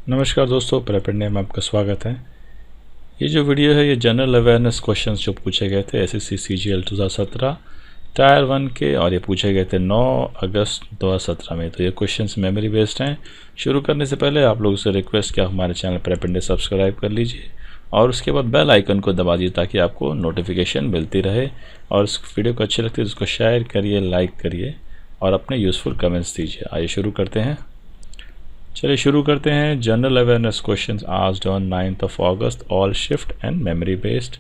नमस्कार दोस्तों, प्रेपेडनेस में आपका स्वागत है। ये जो वीडियो है ये जनरल अवेयरनेस क्वेश्चंस जो पूछे गए थे एसएससी सीजीएल 2017 टायर 1 के, और ये पूछे गए थे 9 अगस्त 2017 में। तो ये क्वेश्चंस मेमोरी बेस्ड हैं। शुरू करने से पहले आप लोगों से रिक्वेस्ट कि आप हमारे चैनल प्रेपेडनेस सब्सक्राइब कर लीजिए और उसके बाद बेल आइकन को दबा दीजिए ताकि आपको नोटिफिकेशन मिलती रहे। और इस वीडियो को अच्छी लगती है तो उसको शेयर करिए, लाइक करिए और अपने यूज़फुल कमेंट्स दीजिए। आइए शुरू करते हैं। चलिए शुरू करते हैं। General awareness questions asked on 9th of August, all shift and memory based.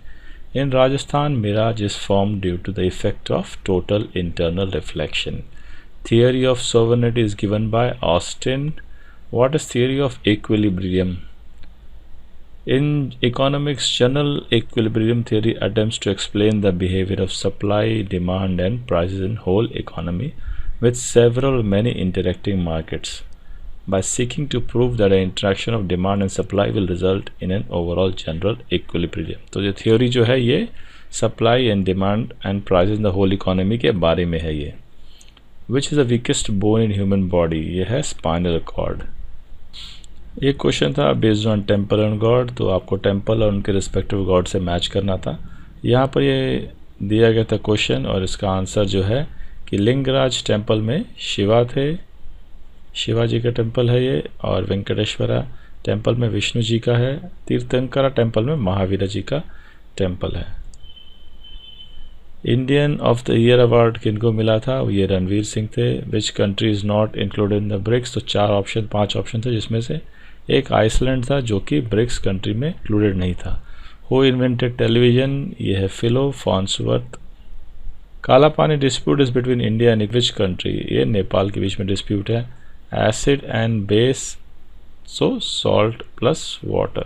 In Rajasthan, mirage is formed due to the effect of total internal reflection. Theory of sovereignty is given by Austin. What is theory of equilibrium? In economics, general equilibrium theory attempts to explain the behavior of supply, demand and prices in whole economy with many interacting markets, by seeking to prove that the interaction of demand and supply will result in an overall general equilibrium. तो ये theory जो है ये supply and demand and price in the whole economy के बारे में है। ये which is the weakest bone in human body, ये है स्पाइनल कॉर्ड। एक क्वेश्चन था based on temple and god, तो आपको टेम्पल और उनके रिस्पेक्टिव गॉड से मैच करना था। यहाँ पर ये दिया गया था क्वेश्चन और इसका आंसर जो है कि लिंगराज टेम्पल में शिवा थे, शिवाजी का टेंपल है ये, और वेंकटेश्वरा टेंपल में विष्णु जी का है, तीर्थंकरा टेंपल में महावीर जी का टेंपल है। Indian of the year award किनको मिला था, ये रणवीर सिंह थे। Which country is not included in the BRICS, तो 5 ऑप्शन थे जिसमें से एक आइसलैंड था जो कि ब्रिक्स कंट्री में इंक्लूडेड नहीं था। हु इन्वेंटेड टेलीविजन, ये है फिलो फॉन्सवर्थ। काला पानी dispute is between India and which country, ये नेपाल के बीच में डिस्प्यूट है। Acid and base, so salt plus water.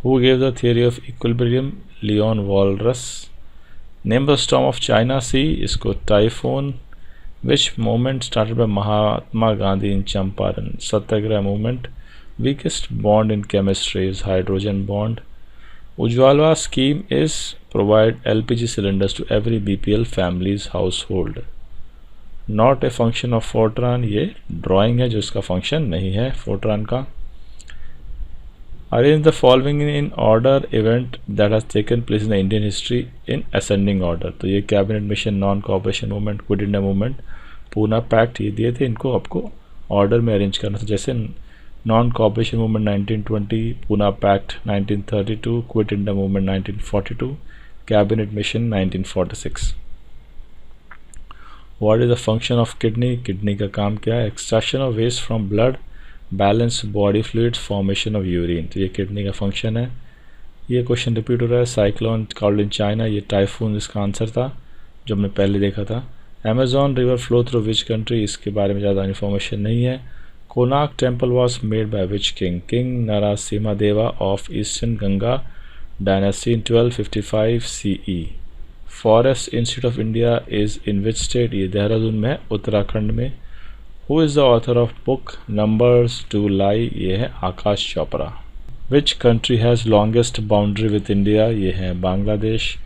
Who gave the theory of equilibrium? Leon Walras. Name the storm of China Sea, इसको typhoon. Which movement started by Mahatma Gandhi in Champaran? Satyagraha movement. Weakest bond in chemistry is hydrogen bond. Ujjwala scheme is provide LPG cylinders to every BPL family's household. Not a function of Fortran, ये drawing है जो इसका function नहीं है Fortran का। Arrange the following in order event that has taken place in the Indian history in ascending order, तो ये cabinet mission, non cooperation movement, quit India movement, Poona pact, ये दिए थे। इनको आपको ऑर्डर में अरेंज करना था, जैसे non cooperation movement 1920, Poona pact 1932, quit India movement 1942, cabinet mission 1946। What is the function of kidney? Kidney का काम क्या है? Extraction of waste from blood, balance body fluids, formation of urine, तो ये किडनी का फंक्शन है। ये क्वेश्चन रिपीट हो रहा है। साइक्लोन कॉल्ड इन चाइना, ये टाइफून इसका आंसर था जो हमने पहले देखा था। Amazon river flow through which country, इसके बारे में ज़्यादा इन्फॉर्मेशन नहीं है। Konark temple was made by which king? King Narasimha Deva of Eastern Ganga dynasty in 1255 CE। Forest Institute of India is in which state, ये देहरादून में, उत्तराखंड में। Who is the author of book numbers to लाई, ये है Aakash Chopra. Which country has longest boundary with India, ये है Bangladesh.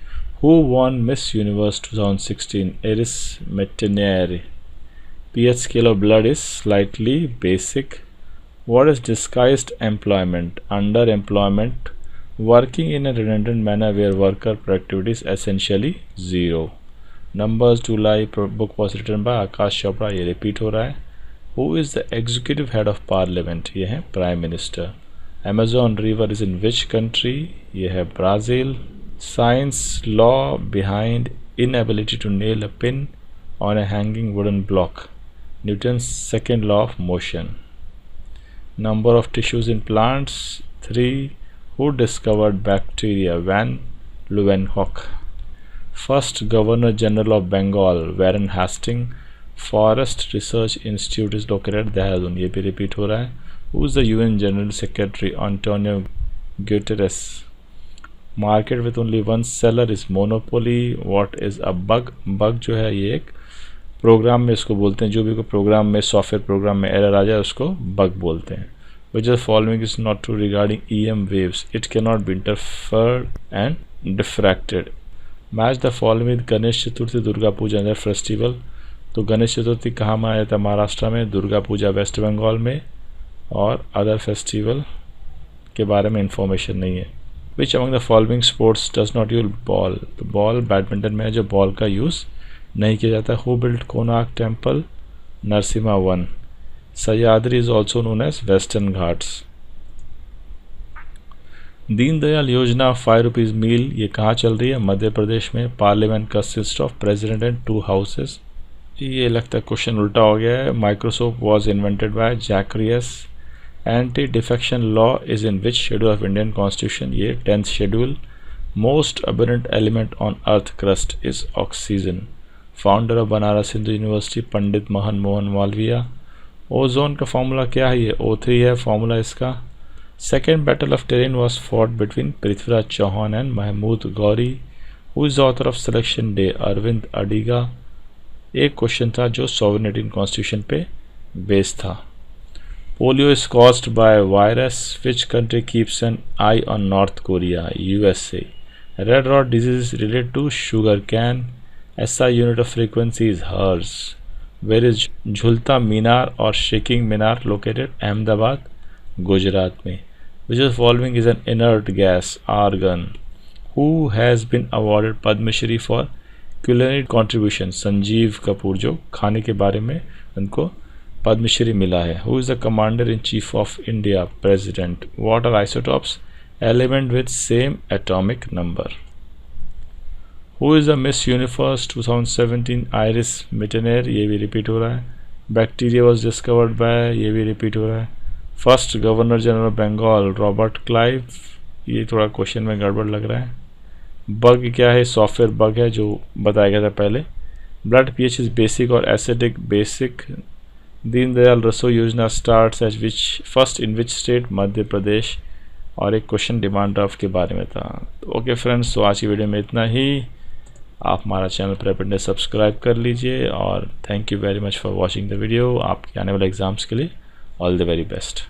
Who won Miss Universe 2016? Iris Mittenaere. pH scale of blood is slightly basic. What is disguised employment? Underemployment. Working in a redundant manner where worker productivity is essentially zero. Numbers to lie book was written by Akash Chopra, ये repeat हो रहा है। Who is the executive head of parliament? ये है prime minister. Amazon river is in which country? ये है Brazil. Science law behind inability to nail a pin on a hanging wooden block. Newton's second law of motion. Number of tissues in plants 3. Who discovered bacteria? Van Leeuwenhoek. First Governor General of Bengal, Warren Hastings. Forest Research Institute is located at Dehradun, ये भी repeat हो रहा है। Who is the UN General Secretary? Antonio Guterres. Market with only one seller is monopoly. What is a bug? Bug जो है ये एक programme में इसको बोलते हैं, जो भी कोई प्रोग्राम में, सॉफ्टवेयर प्रोग्राम में एरर आ जाए उसको बग बोलते हैं। Which of the following is not true regarding EM waves? It cannot be interfered and diffracted. Match the following with Ganesh Chaturthi, Durga Puja and festival. तो गणेश चतुर्थी कहाँ मनाया जाता है? महाराष्ट्र में। दुर्गा पूजा वेस्ट बंगाल में। और अदर फेस्टिवल के बारे में इंफॉर्मेशन नहीं है। Which among the following sports does not use ball, तो बॉल बैडमिंटन में जो बॉल का यूज़ नहीं किया जाता। Who built Konark temple, Narasimha one. Sahyadri is also known as western Ghats. Deendayal Yojana 5 rupees मील, ये कहाँ चल रही है? मध्य प्रदेश में। Parliament consist of president and 2 houses. ये लगता है क्वेश्चन उल्टा हो गया है। Microsoft was invented by Zacharias. Anti defection law is in which schedule of Indian constitution, ये 10th schedule. Most abundant element on earth crust is oxygen. Founder of Banaras Hindu university Pandit महन Mohan Malaviya. Ozone का फॉर्मूला क्या है? ये O3 है formula इसका। Second battle of Tarain was fought between Prithviraj Chauhan and Mahmud Ghori. Who is the author of selection day? Aravind Adiga. एक question था जो सॉवरेन इंडियन कॉन्स्टिट्यूशन पे बेस्ड था। Polio is caused by virus, which country keeps an eye on north Korea? USA। Red rot disease related to sugar cane. SI unit of frequency is hertz. Where is Jhulta Minar और shaking Minar located? Ahmedabad, Gujarat में। Which of the following is an inert gas? Argon. Who has been awarded Padma Shri for culinary contribution? Sanjeev Kapoor, जो खाने के बारे में उनको पद्मश्री मिला है। Who is the commander in chief of India? President. What are isotopes? Element with same atomic number. Who is the Miss Universe 2017? Iris Mittenair, ये भी रिपीट हो रहा है। Bacteria was discovered by, ये भी रिपीट हो रहा है। First governor general of Bengal Robert Clive, ये थोड़ा क्वेश्चन में गड़बड़ लग रहा है। बग क्या है? सॉफ्टवेयर बग है जो बताया गया था पहले। ब्लड pH इज बेसिक और acidic? Basic. Deendayal Rasoi Yojana starts as which, first in which state? Madhya Pradesh. और एक क्वेश्चन डिमांड ड्राफ्ट के बारे में था। ओके फ्रेंड्स, तो आज की वीडियो में इतना ही। आप हमारा चैनल प्रेपेड ने सब्सक्राइब कर लीजिए और thank you very much for watching the video. आपके आने वाले एग्जाम्स के लिए ऑल द वेरी बेस्ट।